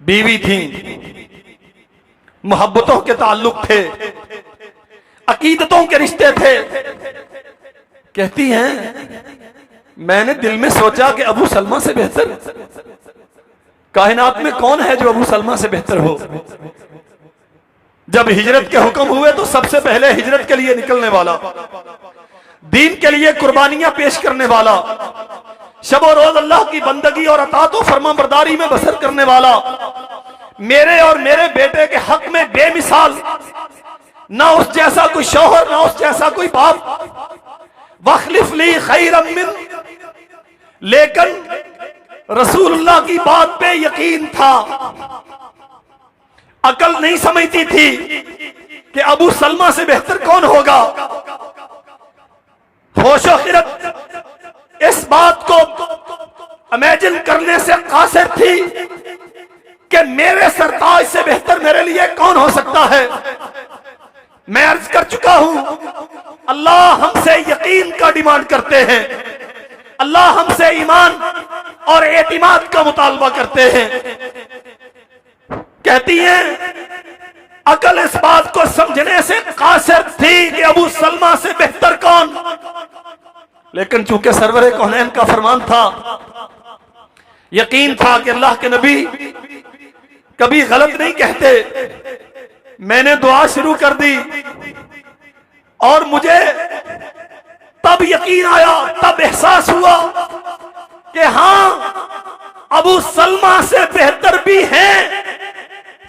बीवी थी, मोहब्बतों के ताल्लुक थे, अकीदतों के रिश्ते थे। कहती हैं मैंने दिल में सोचा कि अबू सलमा से बेहतर कायनात में कौन है जो अबू सलमा से बेहतर हो। जब हिजरत के हुक्म हुए तो सबसे पहले हिजरत के लिए निकलने वाला, दीन के लिए कुर्बानियां पेश करने वाला, शब और रोज अल्लाह की बंदगी और अताअत और फरमाबरदारी में बसर करने वाला, मेरे और मेरे बेटे के हक में बेमिसाल, ना उस जैसा कोई शौहर ना उस जैसा कोई बाप, वखलिफ ली खैरम मिन। लेकिन रसूलुल्लाह की बात पे यकीन था, अकल नहीं समझती थी कि अबू सलमा से बेहतर कौन होगा। होशो खिरत इस बात को इमेजिन करने से कासिर थी कि मेरे सरताज से बेहतर मेरे लिए कौन हो सकता है। मैं अर्ज कर चुका हूं, अल्लाह हमसे यकीन का डिमांड करते हैं, अल्लाह हमसे ईमान और एतिमाद का मुतालबा करते हैं। कहती हैं अकल इस बात को समझने से कासिर थी कि अबू सलमा से बेहतर कौन। लेकिन चूंकि सरवरे कौनैन का फरमान था, यकीन था कि अल्लाह के नबी कभी गलत नहीं कहते, मैंने दुआ शुरू कर दी और मुझे तब यकीन आया, तब एहसास हुआ कि हां अबू सलमा से बेहतर भी हैं।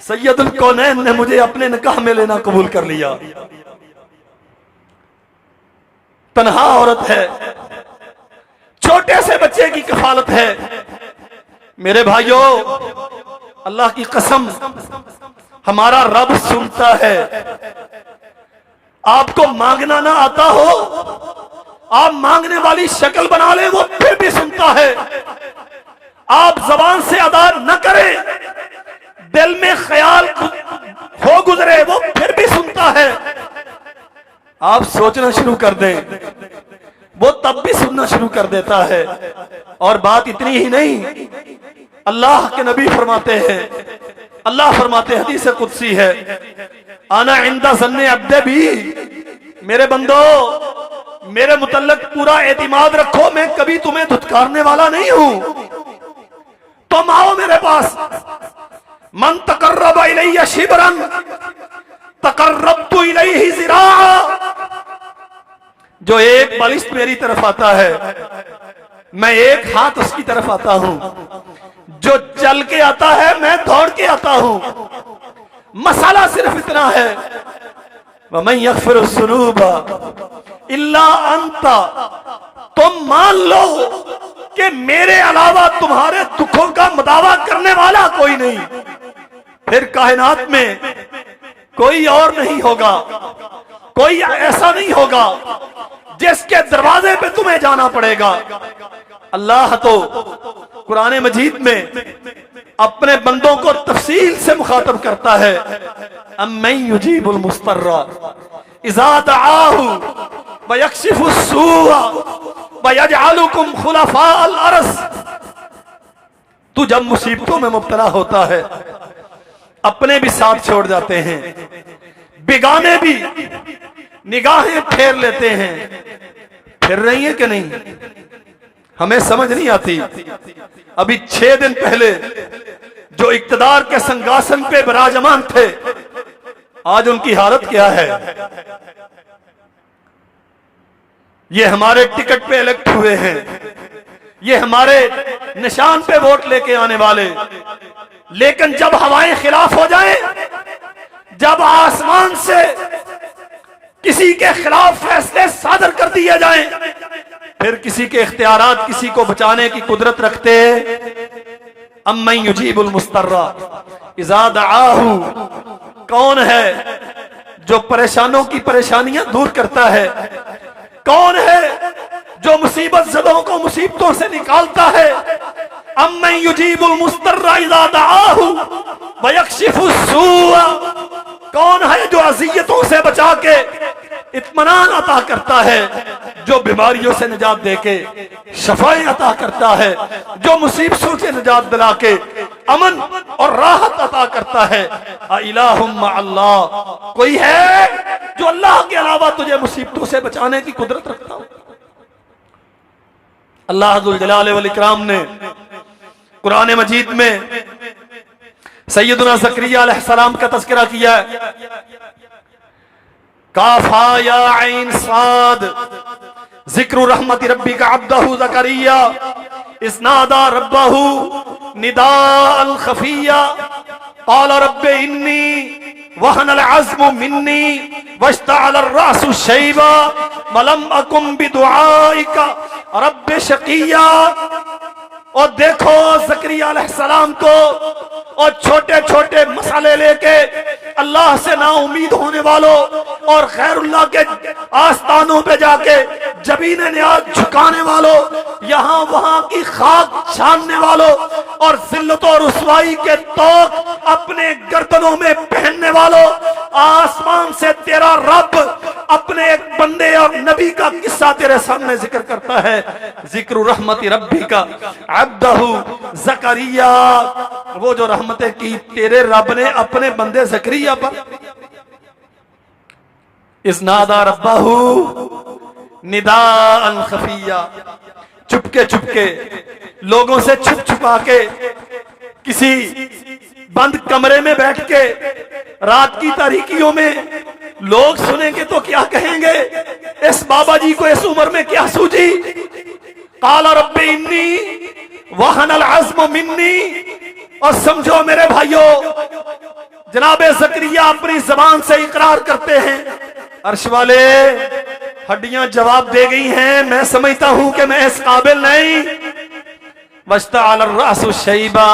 सैयदुल कौनैन ने मुझे अपने निकाह में लेना कबूल कर लिया। तन्हा औरत है, छोटे से बच्चे की कफालत है। मेरे भाइयों, अल्लाह की कसम, हमारा रब सुनता है। आपको मांगना ना आता हो, आप मांगने वाली शक्ल बना ले, वो फिर भी सुनता है। आप जबान से अदा न करें, दिल में ख्याल हो गुजरे, वो फिर भी सुनता है। आप सोचना शुरू कर दें, वो तब भी सुनना शुरू कर देता है। और बात इतनी ही नहीं, अल्लाह के नबी फरमाते हैं, अल्लाह फरमाते हैं, हदीस कुदसी है, आना इंदा ज़न्ने अब्दे भी, मेरे बंदो मेरे मुतल्लक पूरा एतिमाद रखो, मैं कभी तुम्हें धुतकारने वाला नहीं हूं। तुम आओ मेरे पास, मन तकर्रब इलैया शिबरन तकर्रबतु इलैहि ज़िराआ। जो एक बलिष्ठ मेरी तरफ आता है, मैं एक हाथ उसकी तरफ आता हूं। जो चल के आता है, मैं दौड़ के आता हूं। मसाला सिर्फ इतना है, वमन यग़फ़िरु ज़ुनूबा इल्ला अंता। तुम मान लो कि मेरे अलावा तुम्हारे दुखों का मुदावा करने वाला कोई नहीं, फिर कायनात में कोई और नहीं होगा, कोई ऐसा नहीं होगा जिसके दरवाजे पे तुम्हें जाना पड़ेगा। अल्लाह तो कुरान मजीद में अपने बंदों को तफसील से मुखातब करता है, अम्मन युजीबुल मुस्तर्रा इज़ा दआहु व यक्शिफुस सूअ व यजअलुकुम खुलफाअल अर्ज़। तू जब मुसीबतों में मुब्तला होता है, अपने भी साथ छोड़ जाते हैं, बेगाने भी निगाहें फेर लेते हैं। फिर रही है कि नहीं, हमें समझ नहीं आती। अभी 6 दिन पहले जो इक्तदार के सिंहासन पे विराजमान थे, आज उनकी हालत क्या है। ये हमारे टिकट पे इलेक्ट हुए हैं, ये हमारे निशान पे वोट लेके आने वाले, लेकिन जब हवाएं खिलाफ हो जाएं, जब आसमान से किसी के खिलाफ फैसले सादर कर दिए जाएं, फिर किसी के इख्तियारात किसी को बचाने की कुदरत रखते हैं। अम्मन युजीबुल मुस्तर्रा इज़ा दआहु, कौन है जो परेशानों की परेशानियां दूर करता है, कौन है जो मुसीबत ज़दों को मुसीबतों से निकालता है। अम्मन युजीबुल मुस्तर्रा इज़ा दआहु व यक्शिफुस सूअ, कौन है जो अज़ियतों से बचा के इत्मीनान अता करता है, जो बीमारियों से निजात देके शफाएं अता करता है, जो मुसीबतों से निजात दिला के अमन और राहत अता करता है। इलाहुम अल्लाह, कोई है जो अल्लाह के अलावा तुझे मुसीबतों से बचाने की कुदरत रखता हो? अल्लाह जुल जलाल वल इकराम ने कुरान मजीद में सैयदना ज़करिया अलैहिस्सलाम का तज़किरा किया है। काफा या ऐन साद ज़िक्र रहमत रब्बिका अब्दहु ज़करिया इस्नादा रब्बहु निदाअन खफिया क़ाल रब्बि इन्नी वहनल अज़्मु मिन्नी वश्तअल अर्रअसु शैबा वलम अकुम बिदुआइका रब्बि शक़िया। और देखो ज़करिया अलैहिस्सलाम को और छोटे छोटे मसाले लेके अल्लाह से ना उम्मीद होने वालों और गैरुल्लाह के आस्थानों पे जाके जबीन न्याज झुकाने वालों, यहाँ वहां की खाक छानने वालों और जिल्लत और रुसवाई के तोक अपने गर्दनों में पहनने वालों, आसमान से तेरा रब अपने एक बंदे और नबी का किस्सा तेरे सामने जिक्र करता है। जिक्र रहमति रब्बी का अब्दहु ज़करिया, वो जो रहमतें की तेरे रब ने अपने बंदे ज़करिया पर। इस्नादा रब्बहु निदाअन खफिया, चुपके चुपके लोगों से छुप छुपा के किसी बंद कमरे में बैठ के रात की तारीकियों में लोग सुनेंगे तो क्या कहेंगे? इस बाबा जी को इस उम्र में क्या सूझी? काला रब्बी इन्नी वहनल अज़्मु मिन्नी। और समझो मेरे भाइयों, जनाबे ज़करिया अपनी जबान से इकरार करते हैं, अर्श वाले हड्डियां जवाब दे गई हैं, मैं समझता हूं कि मैं इस काबिल नहीं। वश्तअल अर्रअसु शैबा,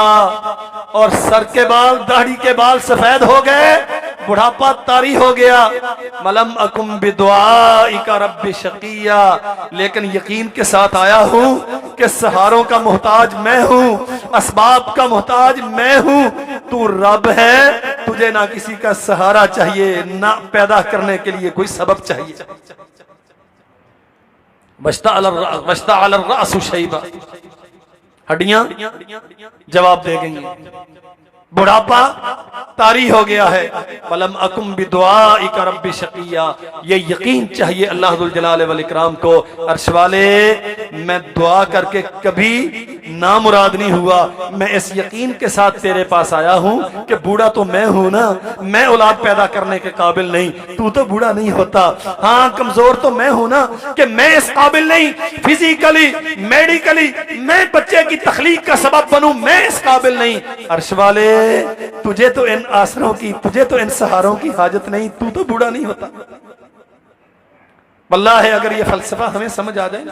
और सर के बाल दाढ़ी के बाल सफेद हो गए, बुढ़ापा तारी हो गया। मलम अकुम बिदुआइका रब्बि शक़िया, लेकिन यकीन के साथ आया हूं कि सहारों का मोहताज मैं हूं, असबाब का मोहताज मैं हूं। तू रब है, तुझे ना किसी का सहारा चाहिए, ना पैदा करने के लिए कोई सबब चाहिए। वश्तअल अर्रअसु शैबा, हड्डियां जवाब दे गई, बुढ़ापा तारी हो गया है। वलम अकुम बिदुआइका रब्बि शक़िया, ये यकीन चाहिए अल्लाह जुल जलाल वल इकराम को। अर्श वाले, मैं दुआ करके कभी नामुराद नहीं हुआ, मैं इस यकीन के साथ तेरे पास आया हूं कि बूढ़ा तो मैं हूं ना, मैं औलाद पैदा करने के काबिल नहीं, तू तो बूढ़ा नहीं होता। हाँ, कमजोर तो मैं हूं ना कि मैं इस काबिल नहीं, फिजिकली मेडिकली मैं बच्चे की तखलीक का सबब बनूं, मैं इस काबिल नहीं। अर्श वाले, तुझे तो इन आसरों की, तुझे तो इन सहारों की हाजत नहीं, तू तो बूढ़ा नहीं होता। वल्लाह अगर ये फलसफा हमें समझ आ जाए,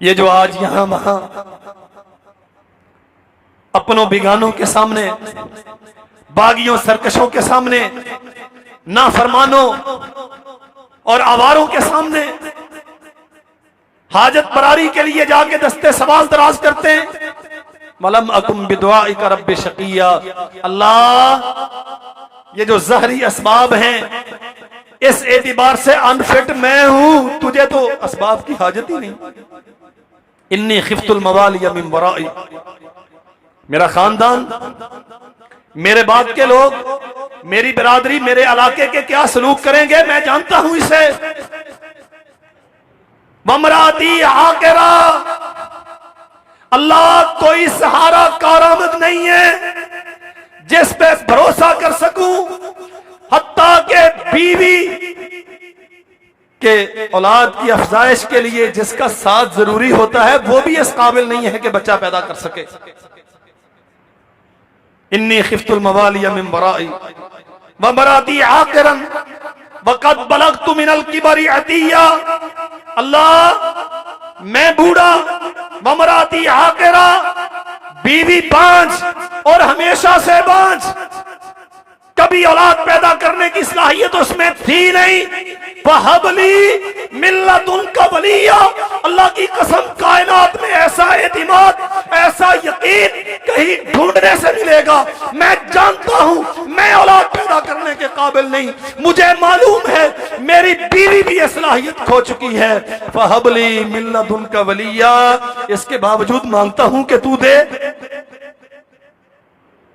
ये जो आज यहां वहां अपनों बिगानों के सामने, बागियों सरकशों के सामने, नाफरमानों और आवारों के सामने हाजत बरारी के लिए जाके दस्ते सवाल दराज करते हैं। मलम अकुम बिदुआइका रब्बि शक़िया, अल्लाह ये जो ज़हरी असबाब हैं इस एतबार से अनफिट मैं हूं, तुझे तो असबाब की हाजत ही नहीं। इन्नी खिफ्तुल मवालिया मिन वराई, मेरा खानदान, मेरे बाद के लोग, मेरी बिरादरी, मेरे इलाके के क्या सलूक करेंगे मैं जानता हूं इसे। वमराती आकिरा, अल्लाह कोई सहारा कारामद नहीं है जिस पे भरोसा कर सकूं, हत्ता के बीवी के औलाद की अफजाइश के लिए जिसका साथ जरूरी होता है वो भी इस काबिल नहीं है कि बच्चा पैदा कर सके। इन्नी खिफ्तुल मवालिया मिन वराई व मराती आकिरन वक़द बलगतु मिनल किबरी अतिया, अल्लाह मैं बूढ़ा, व मराती आकिरा, बीवी 5 और हमेशा से 5, कभी औलाद पैदा करने की सलाहियत उसमें थी नहीं। वहबली मिल्लतुनका वलिया, अल्लाह की कसम कायनात में ऐसा एतिमाद, ऐसा यकीन कहीं ढूंढने से मिलेगा। मैं जानता हूं मैं औलाद पैदा करने के काबिल नहीं, मुझे मालूम है मेरी बीवी भी ये सलाहियत खो चुकी है। वहबली मिल्लतुनका वलिया, इसके बावजूद मांगता हूं कि तू दे।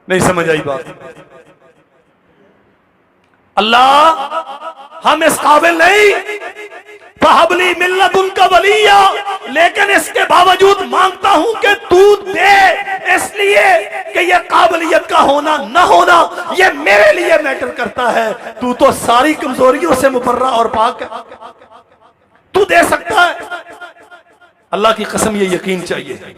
नहीं समझ आई बात? अल्लाह हम इस काबिल नहीं, फहबली मिल्लत उनका वलिया, लेकिन इसके बावजूद मांगता हूं कि तू दे, इसलिए कि यह काबिलियत का होना ना होना यह मेरे लिए मैटर करता है। तू तो सारी कमजोरियों से मुबर्रा और पाक है, तू दे सकता है। अल्लाह की कसम ये यकीन चाहिए।